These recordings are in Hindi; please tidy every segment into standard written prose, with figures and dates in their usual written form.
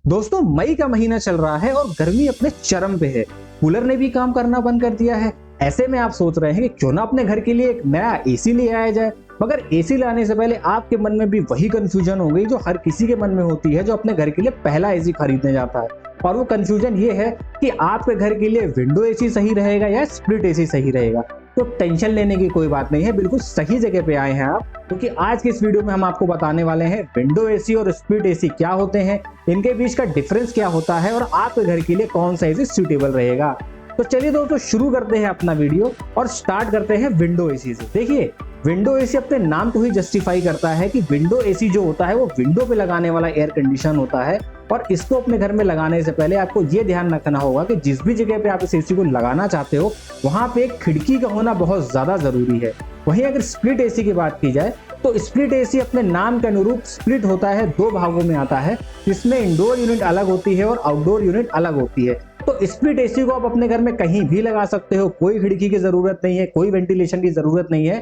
दोस्तों मई का महीना चल रहा है और गर्मी अपने चरम पे है। कूलर ने भी काम करना बंद कर दिया है। ऐसे में आप सोच रहे हैं कि क्यों ना अपने घर के लिए एक नया एसी ले आया जाए। मगर एसी लाने से पहले आपके मन में भी वही कंफ्यूजन हो गई जो हर किसी के मन में होती है जो अपने घर के लिए पहला एसी खरीदने जाता है। और वो कंफ्यूजन ये है कि आपके घर के लिए विंडो एसी सही रहेगा या स्प्लिट एसी सही रहेगा। तो टेंशन लेने की कोई बात नहीं है, बिल्कुल सही जगह पे आए हैं आप, क्योंकि आज की इस वीडियो में हम आपको बताने वाले हैं विंडो एसी और स्प्लिट एसी क्या होते हैं, इनके बीच का डिफरेंस क्या होता है और आपके घर के लिए कौन सा एसी सूटेबल रहेगा। तो चलिए दोस्तों शुरू करते हैं अपना वीडियो और स्टार्ट करते हैं विंडो एसी से। देखिए, विंडो एसी अपने नाम को ही जस्टिफाई करता है कि विंडो एसी जो होता है वो विंडो पे लगाने वाला एयर कंडीशन होता है। और इसको अपने घर में लगाने से पहले आपको ये ध्यान रखना होगा कि जिस भी जगह पे आप इस एसी को लगाना चाहते हो वहां पे एक खिड़की का होना बहुत ज्यादा जरूरी है। वहीं अगर स्प्लिट एसी की बात की जाए तो स्प्लिट एसी अपने नाम के अनुरूप स्प्लिट होता है, दो भागों में आता है, जिसमें इंडोर यूनिट अलग होती है और आउटडोर यूनिट अलग होती है। तो स्प्लिट एसी को आप अपने घर में कहीं भी लगा सकते हो, कोई खिड़की की जरूरत नहीं है, कोई वेंटिलेशन की जरूरत नहीं है,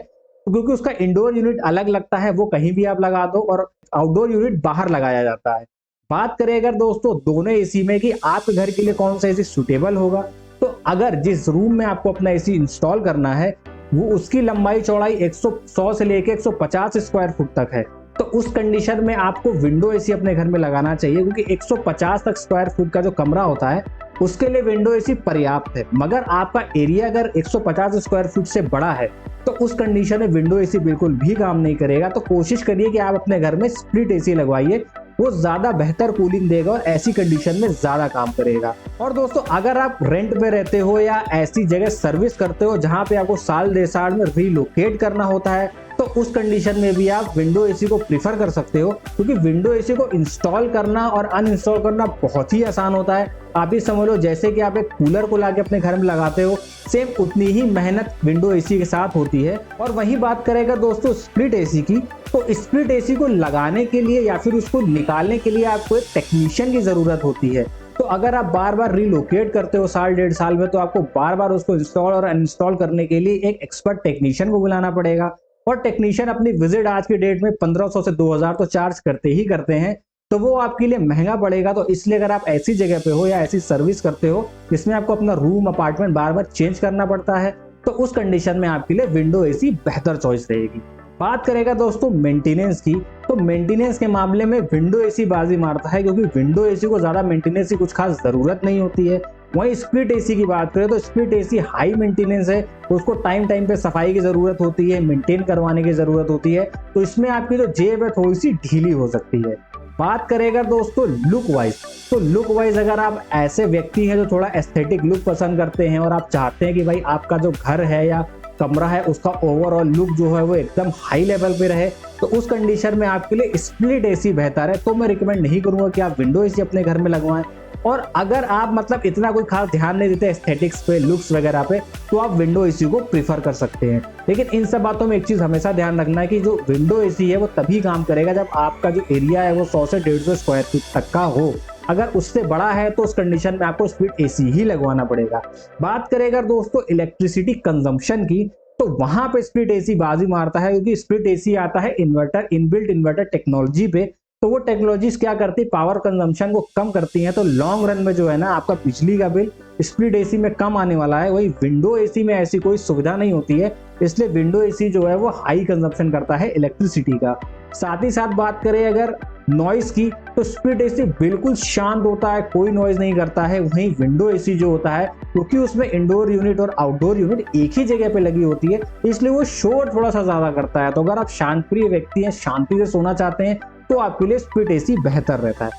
क्योंकि उसका इंडोर यूनिट अलग लगता है, वो कहीं भी आप लगा दो, और आउटडोर यूनिट बाहर लगाया जाता है। बात करें अगर दोस्तों दोनों एसी में कि आपके घर के लिए कौन सा एसी सुटेबल होगा, तो अगर जिस रूम में आपको अपना एसी इंस्टॉल करना है वो उसकी लंबाई चौड़ाई 100 से लेके 150 स्क्वायर फुट तक है, तो उस कंडीशन में आपको विंडो एसी अपने घर में लगाना चाहिए, क्योंकि 150 तक स्क्वायर फुट का जो कमरा होता है उसके लिए विंडो एसी पर्याप्त है। मगर आपका एरिया अगर 150 स्क्वायर फुट से बड़ा है तो उस कंडीशन में विंडो एसी बिल्कुल भी काम नहीं करेगा। तो कोशिश करिए कि आप अपने घर में स्प्लिट एसी लगवाइए, वो ज्यादा बेहतर कूलिंग देगा और ऐसी कंडीशन में ज्यादा काम करेगा। और दोस्तों अगर आप रेंट पे रहते हो या ऐसी जगह सर्विस करते हो जहां पे आपको साल 1.5 साल में रीलोकेट करना होता है, तो उस कंडीशन में भी आप विंडो एसी को प्रीफर कर सकते हो, क्योंकि विंडो एसी को इंस्टॉल करना और अनइंस्टॉल करना बहुत ही आसान होता है। आप ही समझ लो जैसे कि आप एक कूलर को लाके अपने घर में लगाते हो, सेम उतनी ही मेहनत विंडो एसी के साथ होती है। और वही बात करेगा दोस्तों स्प्लिट एसी की, तो स्प्लिट एसी को लगाने के लिए या फिर उसको निकालने के लिए आपको एक टेक्नीशियन की जरूरत होती है। तो अगर आप बार बार रीलोकेट करते हो साल 1.5 साल में, तो आपको बार बार उसको इंस्टॉल और अनइंस्टॉल करने के लिए एक एक्सपर्ट टेक्नीशियन को बुलाना पड़ेगा। और टेक्नीशियन अपनी विजिट आज की डेट में 1500 से 2000 तो चार्ज करते ही करते हैं, तो वो आपके लिए महंगा पड़ेगा। तो इसलिए अगर आप ऐसी जगह पे हो या ऐसी सर्विस करते हो जिसमें आपको अपना रूम अपार्टमेंट बार बार चेंज करना पड़ता है, तो उस कंडीशन में आपके लिए विंडो एसी बेहतर चॉइस रहेगी। बात करेगा दोस्तों मेंटेनेंस की, तो मेंटेनेंस के मामले में विंडो एसी बाजी मारता है, क्योंकि विंडो एसी को ज्यादा मेंटेनेंस की कुछ खास जरूरत नहीं होती है। वहीं स्प्लिट एसी की बात करें तो स्प्लिट एसी हाई मेंटेनेंस है, तो उसको टाइम टाइम पे सफाई की जरूरत होती है, मेंटेन करवाने की जरूरत होती है, तो इसमें आपकी जो जेब है थोड़ी सी ढीली हो सकती है। बात करेगा दोस्तों लुक वाइज, तो लुक वाइज अगर आप ऐसे व्यक्ति हैं जो थोड़ा एस्थेटिक लुक पसंद करते हैं और आप चाहते हैं कि भाई आपका जो घर है या कमरा है उसका ओवरऑल लुक जो है वो एकदम हाई लेवल पे रहे, तो उस कंडीशन में आपके लिए स्प्लिट एसी बेहतर है। तो मैं रिकमेंड नहीं करूंगा कि आप विंडो एसी अपने घर में लगवाएं। और अगर आप मतलब इतना कोई खास ध्यान नहीं देते एस्थेटिक्स पे, लुक्स वगैरह पे, तो आप विंडो एसी को प्रीफर कर सकते हैं। लेकिन इन सब बातों में एक चीज हमेशा ध्यान रखना है कि जो विंडो एसी है वो तभी काम करेगा जब आपका जो एरिया है वो 100 से 150 स्क्वायर फीट तक का हो। अगर उससे बड़ा है तो उस कंडीशन में आपको स्प्लिट एसी ही लगवाना पड़ेगा। बात करेगा दोस्तों इलेक्ट्रिसिटी कंजम्पशन की, तो वहां पे स्प्लिट एसी बाजी मारता है, क्योंकि स्प्लिट एसी आता है इन्वर्टर, इनबिल्ट इन्वर्टर टेक्नोलॉजी पे। तो वो टेक्नोलॉजीज क्या करती है, पावर कंजम्पशन को कम करती हैं, तो लॉन्ग रन में जो है ना आपका बिजली का बिल स्प्लिट एसी में कम आने वाला है। वही विंडो एसी में ऐसी कोई सुविधा नहीं होती है, इसलिए विंडो एसी जो है वो हाई कंजम्पशन करता है इलेक्ट्रिसिटी का। साथ ही साथ बात करें अगर नॉइस की, तो स्प्लिट एसी बिल्कुल शांत होता है, कोई नॉइज नहीं करता है। वहीं विंडो एसी जो होता है, क्योंकि उसमें इंडोर यूनिट और आउटडोर यूनिट एक ही जगह पे लगी होती है, इसलिए वो शोर थोड़ा सा ज्यादा करता है। तो अगर आप शांत प्रिय व्यक्ति हैं, शांति से सोना चाहते हैं, तो आपके लिए स्प्लिट एसी बेहतर रहता है।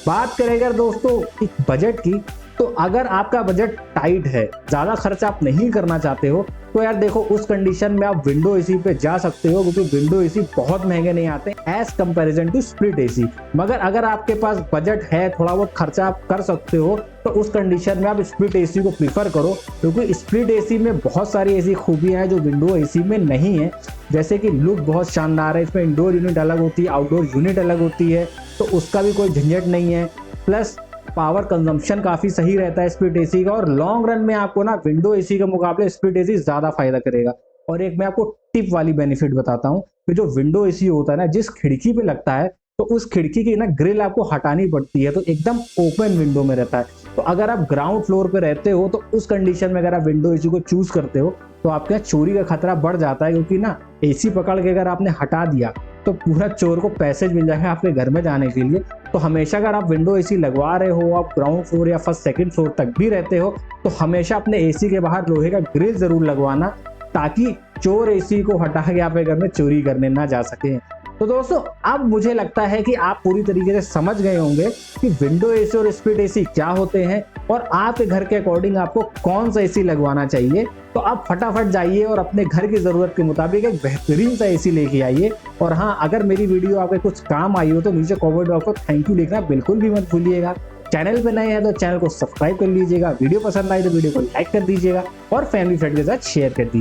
बात करें अगर दोस्तों बजट की, तो अगर आपका बजट टाइट है, ज्यादा खर्च आप नहीं करना चाहते हो, तो यार देखो उस कंडीशन में आप विंडो एसी पे जा सकते हो, क्योंकि विंडो एसी बहुत महंगे नहीं आते as comparison to split AC. मगर अगर आपके पास बजट है, थोड़ा बहुत खर्चा आप कर सकते हो, तो उस कंडीशन में आप स्प्लिट एसी को प्रीफर करो, क्योंकि स्प्लिट एसी में बहुत सारी ऐसी खूबियां हैं जो विंडो एसी में नहीं है। जैसे कि लुक बहुत शानदार है, इसमें इंडोर यूनिट अलग होती है, आउटडोर यूनिट अलग होती है, तो उसका भी कोई झंझट नहीं है। प्लस पावर कंजम्पशन काफी सही रहता है स्प्लिट एसी का, और लॉन्ग रन में आपको ना विंडो एसी के मुकाबले स्प्लिट एसी ज्यादा फायदा करेगा। और एक मैं आपको टिप वाली बेनिफिट बताता हूँ कि जो विंडो एसी होता है ना, जिस खिड़की पे लगता है तो उस खिड़की की ना ग्रिल आपको हटानी पड़ती है, तो एकदम ओपन विंडो में रहता है। तो अगर आप ग्राउंड फ्लोर पे रहते हो तो उस कंडीशन में अगर आप विंडो एसी को चूज करते हो तो आपके यहाँ चोरी का खतरा बढ़ जाता है, क्योंकि ना एसी पकड़ के अगर आपने हटा दिया तो पूरा चोर को पैसेज मिल जाएगा आपके घर में जाने के लिए। तो हमेशा अगर आप विंडो एसी लगवा रहे हो, आप ग्राउंड फ्लोर या फर्स्ट सेकंड फ्लोर तक भी रहते हो, तो हमेशा अपने एसी के बाहर लोहे का ग्रिल जरूर लगवाना, ताकि चोर एसी को हटा के आपके घर में चोरी करने ना जा सके। तो दोस्तों अब मुझे लगता है कि आप पूरी तरीके से समझ गए होंगे कि विंडो एसी और स्प्लिट एसी क्या होते हैं और आपके घर के अकॉर्डिंग आपको कौन सा एसी लगवाना चाहिए। तो आप फटाफट जाइए और अपने घर की जरूरत के मुताबिक एक बेहतरीन सा एसी लेके आइए। और हाँ, अगर मेरी वीडियो आपके कुछ काम आई हो तो नीचे कमेंट बॉक्स में थैंक यू लिखना बिल्कुल भी मत भूलिएगा। चैनल पे नए हैं तो चैनल को सब्सक्राइब कर लीजिएगा, वीडियो पसंद आई तो वीडियो को लाइक कर दीजिएगा और फैमिली फ्रेंड के साथ शेयर कर दीजिए।